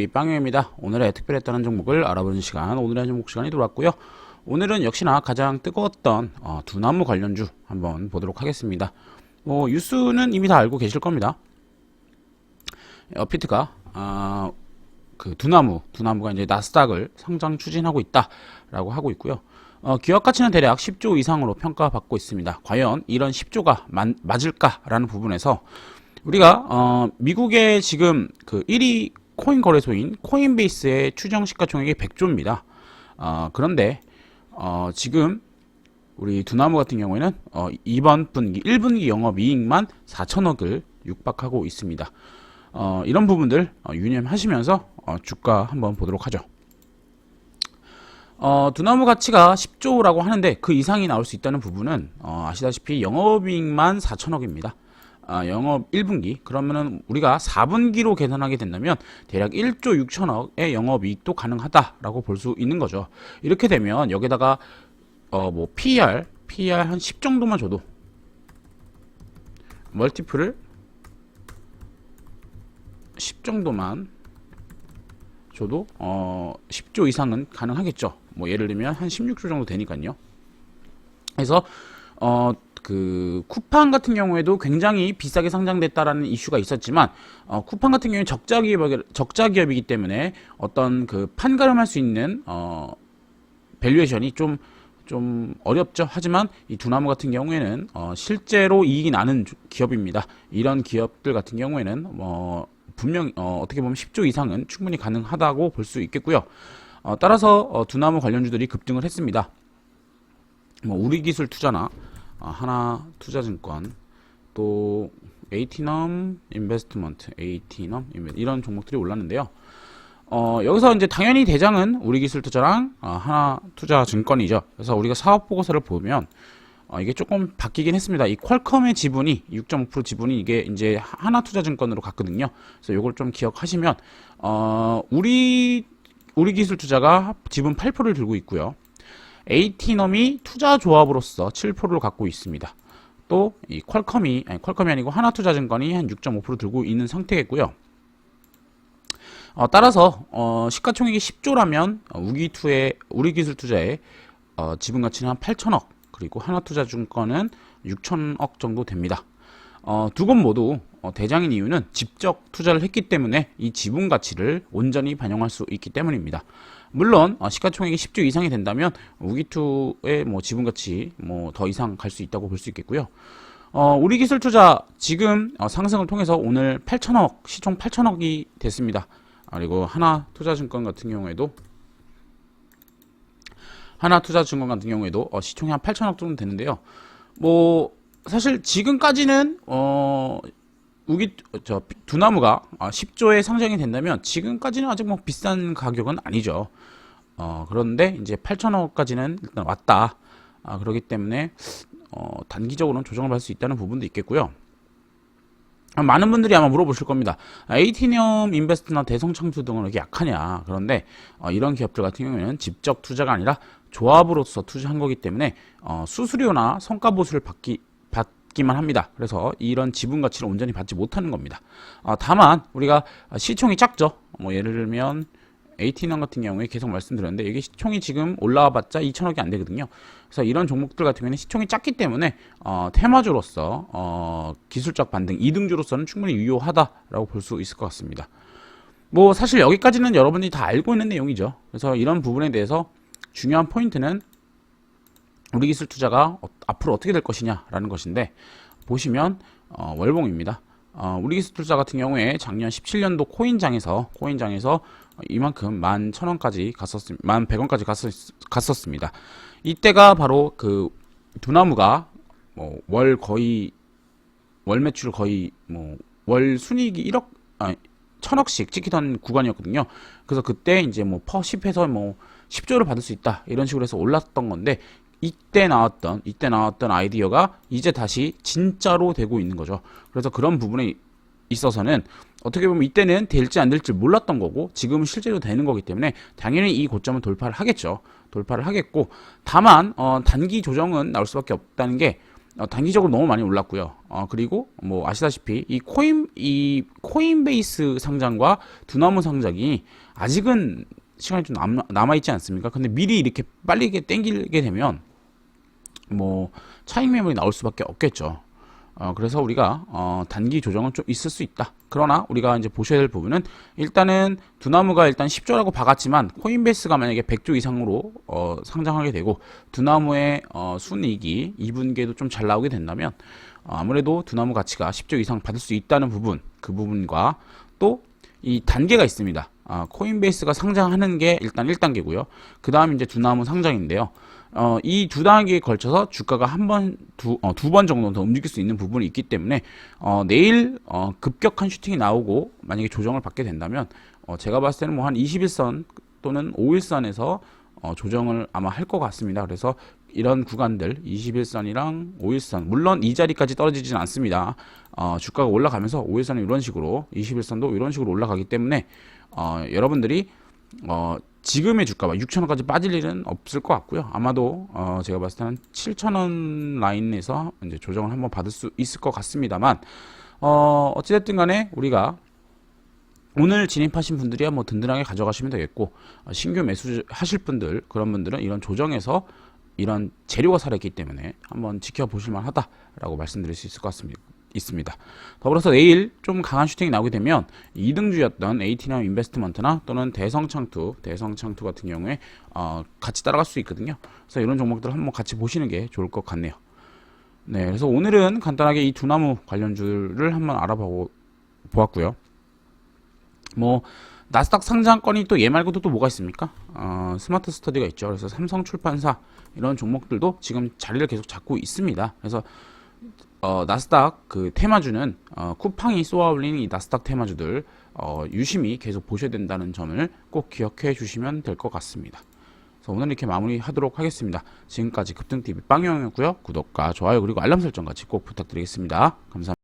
유튜브 빵영입니다. 오늘의 특별했다는 종목을 알아보는 시간, 오늘의 종목 시간이 들어왔고요. 오늘은 역시나 가장 뜨거웠던 두나무 관련주 한번 보도록 하겠습니다. 뉴스는 이미 다 알고 계실 겁니다. 업비트가 그 두나무가 이제 나스닥을 상장 추진하고 있다라고 하고 있고요. 기업 가치는 대략 10조 이상으로 평가받고 있습니다. 과연 이런 10조가 맞을까라는 부분에서 우리가 미국의 지금 그 1위 코인 거래소인 코인베이스의 추정 시가총액이 100조입니다. 그런데 지금 우리 두나무 같은 경우에는 이번 분기 1분기 영업이익만 4천억을 육박하고 있습니다. 이런 부분들 유념하시면서 주가 한번 보도록 하죠. 두나무 가치가 10조라고 하는데 그 이상이 나올 수 있다는 부분은 아시다시피 영업이익만 4천억입니다. 영업 1분기 그러면은 우리가 4분기로 계산하게 된다면 대략 1조 6천억의 영업이익도 가능하다라고 볼 수 있는 거죠. 이렇게 되면 여기다가 뭐 PER 한 10 정도만 줘도 멀티플을 10 정도만 줘도 10조 이상은 가능하겠죠. 뭐 예를 들면 한 16조 정도 되니까요. 그래서 그 쿠팡 같은 경우에도 굉장히 비싸게 상장됐다라는 이슈가 있었지만 쿠팡 같은 경우는 적자 기업이기 때문에 어떤 그 판가름할 수 있는 밸류에이션이 좀 어렵죠. 하지만 이 두나무 같은 경우에는 실제로 이익이 나는 기업입니다. 이런 기업들 같은 경우에는 분명 어떻게 보면 10조 이상은 충분히 가능하다고 볼 수 있겠고요. 따라서 두나무 관련주들이 급등을 했습니다. 우리기술 투자나 하나투자증권 또 에이티넘 인베스트먼트 이런 종목들이 올랐는데요. 여기서 이제 당연히 대장은 우리기술투자랑 하나투자증권이죠. 그래서 우리가 사업보고서를 보면 이게 조금 바뀌긴 했습니다. 이 퀄컴의 지분이 6.5% 지분이 이게 이제 하나투자증권으로 갔거든요. 그래서 이걸 좀 기억하시면 우리기술투자가 지분 8%를 들고 있고요. 에이티넘이 투자조합으로서 7%를 갖고 있습니다. 또 이 퀄컴이 아니고 하나투자증권이 한 6.5% 들고 있는 상태겠고요. 따라서 시가총액이 10조라면 우리기술투자의 지분 가치는 한 8천억 그리고 하나투자증권은 6천억 정도 됩니다. 두 곳 모두 대장인 이유는 직접 투자를 했기 때문에 이 지분 가치를 온전히 반영할 수 있기 때문입니다. 물론 시가총액이 10조 이상이 된다면 우기투의 지분 가치 더 이상 갈 수 있다고 볼 수 있겠고요. 우리기술투자 지금 상승을 통해서 오늘 8천억 시총 8천억이 됐습니다. 그리고 하나투자증권 같은 경우에도 시총이 한 8천억 정도 되는데요. 사실 지금까지는 두나무가 10조에 상장이 된다면 지금까지는 아직 비싼 가격은 아니죠. 그런데 이제 8천억까지는 일단 왔다. 그렇기 때문에 단기적으로는 조정을 받을 수 있다는 부분도 있겠고요. 많은 분들이 아마 물어보실 겁니다. 에이티넘 인베스트나 대성창수 등은 왜 이렇게 약하냐. 그런데 이런 기업들 같은 경우에는 직접 투자가 아니라 조합으로서 투자한 거기 때문에 수수료나 성과 보수를 받기만 합니다. 그래서 이런 지분 가치를 온전히 받지 못하는 겁니다. 다만 우리가 시총이 작죠. 예를 들면 에이티넘 같은 경우에 계속 말씀드렸는데 이게 시총이 지금 올라와봤자 2천억이 안 되거든요. 그래서 이런 종목들 같은 경우에는 시총이 작기 때문에 테마주로서 기술적 반등, 이등주로서는 충분히 유효하다라고 볼 수 있을 것 같습니다. 사실 여기까지는 여러분들이 다 알고 있는 내용이죠. 그래서 이런 부분에 대해서 중요한 포인트는 우리기술투자가 앞으로 어떻게 될 것이냐라는 것인데 보시면 월봉입니다. 우리기술투자 같은 경우에 작년 17년도 코인장에서 이만큼 11,000원까지 11,100원까지 갔었습니다. 이때가 바로 그 두나무가 월 매출 거의 월 순이익이 1,000억씩 찍히던 구간이었거든요. 그래서 그때 이제 퍼 10해서 10조를 받을 수 있다 이런 식으로 해서 올랐던 건데 이때 나왔던 아이디어가 이제 다시 진짜로 되고 있는 거죠. 그래서 그런 부분에 있어서는 어떻게 보면 이때는 될지 안 될지 몰랐던 거고 지금은 실제로 되는 거기 때문에 당연히 이 고점은 돌파를 하겠죠. 돌파를 하겠고 다만 단기 조정은 나올 수밖에 없다는 게 단기적으로 너무 많이 올랐고요. 그리고 뭐 아시다시피 이 코인베이스 상장과 두나무 상장이 아직은 시간이 좀 남아 있지 않습니까? 근데 미리 이렇게 빨리 땡기게 되면 뭐 차익 매물이 나올 수밖에 없겠죠. 그래서 우리가 단기 조정은 좀 있을 수 있다. 그러나 우리가 이제 보셔야 될 부분은 일단은 두나무가 일단 10조라고 박았지만 코인베이스가 만약에 100조 이상으로 상장하게 되고 두나무의 순이익이 2분기에도 좀 잘 나오게 된다면 아무래도 두나무 가치가 10조 이상 받을 수 있다는 부분, 그 부분과 또 이 단계가 있습니다. 코인베이스가 상장하는 게 일단 1단계고요. 그 다음 이제 두나무 상장인데요. 이 두 단계에 걸쳐서 주가가 두 번 정도 더 움직일 수 있는 부분이 있기 때문에 내일 급격한 슈팅이 나오고 만약에 조정을 받게 된다면 제가 봤을 때는 뭐 한 21선 또는 5일선에서 조정을 아마 할 것 같습니다. 그래서 이런 구간들 21선이랑 5일선 물론 이 자리까지 떨어지진 않습니다. 주가가 올라가면서 5일선은 이런 식으로 21선도 이런 식으로 올라가기 때문에 여러분들이 지금의 주가가 6,000원까지 빠질 일은 없을 것 같고요. 아마도 제가 봤을 때는 7,000원 라인에서 이제 조정을 한번 받을 수 있을 것 같습니다만 어찌됐든 간에 우리가 오늘 진입하신 분들이야 뭐 든든하게 가져가시면 되겠고 신규 매수 하실 분들 그런 분들은 이런 조정에서 이런 재료가 살아있기 때문에 한번 지켜보실 만하다라고 말씀드릴 수 있을 것 있습니다. 더불어서 내일 좀 강한 슈팅이 나오게 되면 2등주였던 에이티나우 인베스트먼트나 또는 대성창투 같은 경우에 같이 따라갈 수 있거든요. 그래서 이런 종목들 한번 같이 보시는 게 좋을 것 같네요. 네, 그래서 오늘은 간단하게 이 두나무 관련주를 한번 알아보았고요. 뭐 나스닥 상장권이 또 얘 말고도 또 뭐가 있습니까? 스마트 스터디가 있죠. 그래서 삼성출판사 이런 종목들도 지금 자리를 계속 잡고 있습니다. 그래서 나스닥 그 테마주는 쿠팡이 쏘아올리는 이 나스닥 테마주들 유심히 계속 보셔야 된다는 점을 꼭 기억해 주시면 될 것 같습니다. 그래서 오늘 이렇게 마무리하도록 하겠습니다. 지금까지 급등TV 빵영이었고요. 구독과 좋아요 그리고 알람 설정까지 꼭 부탁드리겠습니다. 감사합니다.